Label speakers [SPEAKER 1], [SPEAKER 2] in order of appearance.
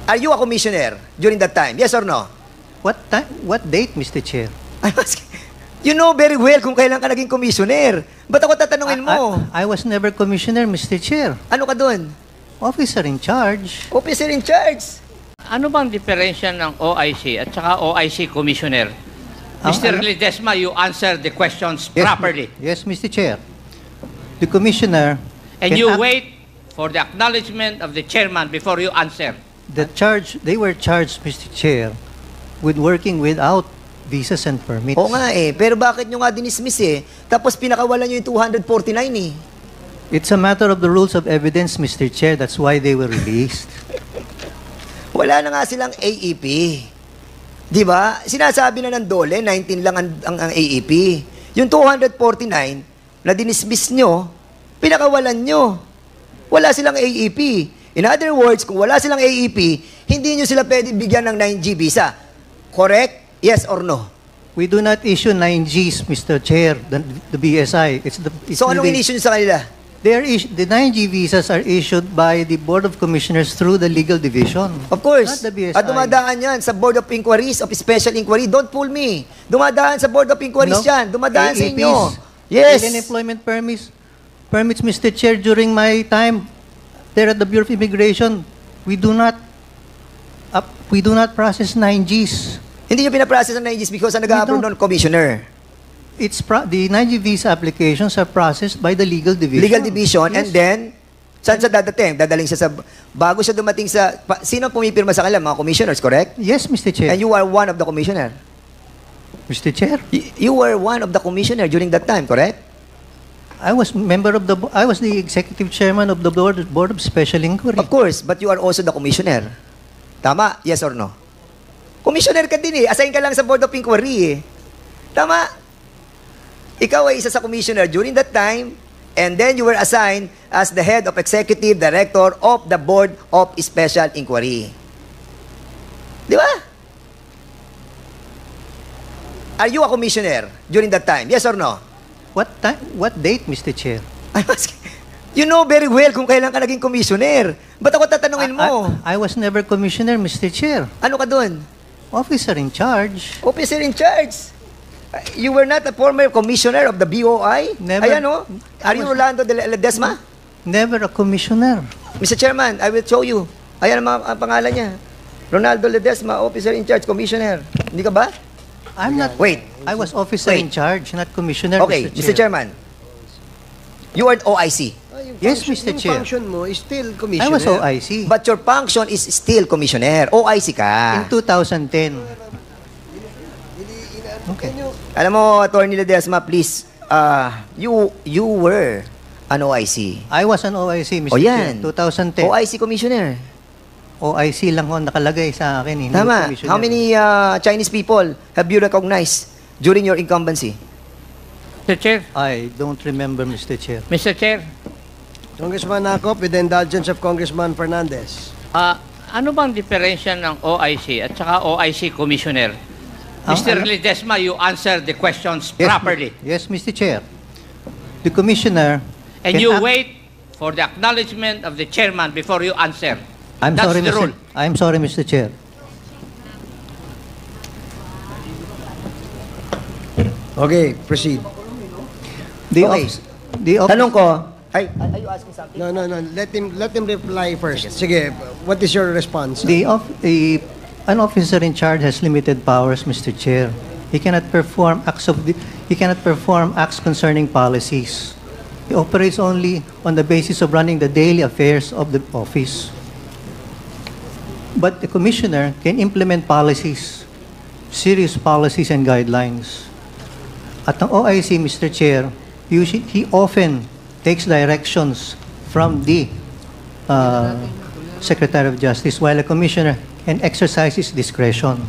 [SPEAKER 1] Are you a commissioner during that time? Yes or no?
[SPEAKER 2] What time? What date, Mr. Chair?
[SPEAKER 1] I'm asking. You know very well kung kailan ka naging commissioner. Ba't ako tatanungin mo?
[SPEAKER 2] I was never commissioner, Mr. Chair.
[SPEAKER 1] Ano ka dun?
[SPEAKER 2] Officer in charge.
[SPEAKER 1] Officer in charge.
[SPEAKER 3] Ano bang diferensya ng OIC at saka OIC Commissioner? Mr. Ledesma, you answer the questions properly.
[SPEAKER 2] Yes, Mr. Chair. The commissioner
[SPEAKER 3] And
[SPEAKER 2] can
[SPEAKER 3] you
[SPEAKER 2] act-
[SPEAKER 3] wait for the acknowledgement of the chairman before you answer.
[SPEAKER 2] They were charged, Mr. Chair, with working without visas and permits.
[SPEAKER 1] Oo nga eh. Pero bakit nyo nga dinismiss eh? Tapos pinakawalan nyo yung 249 eh.
[SPEAKER 2] It's a matter of the rules of evidence, Mr. Chair. That's why they were released.
[SPEAKER 1] Wala na nga silang AEP. Di ba? Sinasabi na ng DOLE, 19 lang ang AEP. Yung 249 na dinismiss nyo, pinakawalan nyo. Wala silang AEP. In other words, kung wala silang AEP, hindi nyo sila pwede bigyan ng 9G visa. Correct? Yes or no?
[SPEAKER 2] We do not issue 9Gs, Mr. Chair, the BSI.
[SPEAKER 1] So anong in-issue nyo sa kanila?
[SPEAKER 2] The 9G visas are issued by the Board of Commissioners through the legal division.
[SPEAKER 1] Of course.
[SPEAKER 2] Not the BSI.
[SPEAKER 1] At dumadaan yan sa Board of Inquiries of Special Inquiry. Don't fool me. Dumadaan sa Board of Inquiries yan. Dumadaan sa inyo. Yes.
[SPEAKER 2] Alien employment permits, Mr. Chair, during my time there at the Bureau of Immigration, we do not process 9Gs.
[SPEAKER 1] Hindi nyo pinaprocess ang 9Gs because ang nag-a-approve
[SPEAKER 2] don't.
[SPEAKER 1] ng commissioner.
[SPEAKER 2] The 9G visa applications are processed by the legal division.
[SPEAKER 1] Legal division,
[SPEAKER 2] Yes.
[SPEAKER 1] and then, saan siya dadating? Dadaling siya sa, bago siya dumating sa, sino pumipirma sa kanila? Mga commissioners, correct?
[SPEAKER 2] Yes, Mr. Chair.
[SPEAKER 1] And you are one of the commissioner.
[SPEAKER 2] Mr. Chair,
[SPEAKER 1] You were one of the commissioner during that time, correct?
[SPEAKER 2] I was the executive chairman of the Board of Special Inquiry.
[SPEAKER 1] Of course, but you are also the commissioner. Tama? Yes or no? Commissioner ka din eh. Assign ka lang sa Board of Inquiry eh. Tama? Ikaw ay isa sa commissioner during that time, and then you were assigned as the head of executive director of the Board of Special Inquiry. Di ba? Are you a commissioner during that time? Yes or no?
[SPEAKER 2] What time? What date, Mr. Chair?
[SPEAKER 1] I'm asking. You know very well kung kailan ka naging commissioner. Ba't ako tatanungin mo?
[SPEAKER 2] I was never commissioner, Mr. Chair.
[SPEAKER 1] Ano ka dun?
[SPEAKER 2] Officer in charge.
[SPEAKER 1] Officer in charge. You were not a former commissioner of the BOI?
[SPEAKER 2] Never.
[SPEAKER 1] Ayan o. Are you Rolando de Ledesma?
[SPEAKER 2] Never a commissioner.
[SPEAKER 1] Mr. Chairman, I will show you. Ayan ang pangalan niya. Ronaldo Ledesma, Officer in Charge, Commissioner. Hindi ka ba?
[SPEAKER 2] I'm not.
[SPEAKER 1] Wait.
[SPEAKER 2] I was officer in charge, not commissioner,
[SPEAKER 1] Okay, Mr. Chairman. You are OIC.
[SPEAKER 2] Yes, Mr.
[SPEAKER 4] Yung
[SPEAKER 2] Chair.
[SPEAKER 4] function mo is still
[SPEAKER 2] I
[SPEAKER 4] commissioner.
[SPEAKER 2] was OIC.
[SPEAKER 1] But your function is still Commissioner. OIC ka.
[SPEAKER 2] In 2010. Okay.
[SPEAKER 1] Alam mo, Attorney Ledesma, please, you were an OIC.
[SPEAKER 2] I was an OIC, Mr.
[SPEAKER 1] O
[SPEAKER 2] Chair.
[SPEAKER 1] yan.
[SPEAKER 2] 2010.
[SPEAKER 1] OIC Commissioner.
[SPEAKER 2] OIC lang ho nakalagay sa akin. Hindi
[SPEAKER 1] Tama.
[SPEAKER 2] commissioner.
[SPEAKER 1] How many Chinese people have you recognized during your incumbency?
[SPEAKER 3] Mr. Chair,
[SPEAKER 2] I don't remember, Mr. Chair.
[SPEAKER 3] Mr. Chair,
[SPEAKER 4] Congressman Acop, with the indulgence of Congressman Fernandez.
[SPEAKER 3] ano bang diferensya ng OIC at saka OIC Commissioner? Mr. Ledesma, you answer the questions properly.
[SPEAKER 2] Yes, Mr. Chair. The commissioner
[SPEAKER 3] And
[SPEAKER 2] can
[SPEAKER 3] you
[SPEAKER 2] act-
[SPEAKER 3] wait for the acknowledgement of the chairman before you answer.
[SPEAKER 2] I'm
[SPEAKER 3] That's
[SPEAKER 2] sorry,
[SPEAKER 3] the rule.
[SPEAKER 2] I'm sorry, Mr. Chair.
[SPEAKER 4] Okay, proceed.
[SPEAKER 2] The
[SPEAKER 1] Okay. Tanong ko, are you asking something?
[SPEAKER 4] No. Let him reply first. Sige, what is your response?
[SPEAKER 2] An officer in charge has limited powers, Mr. Chair. He cannot perform acts concerning policies. He operates only on the basis of running the daily affairs of the office. But the commissioner can implement policies, serious policies and guidelines. At ang OIC, Mr. Chair, he often takes directions from the Secretary of Justice, while a commissioner can exercise his discretion.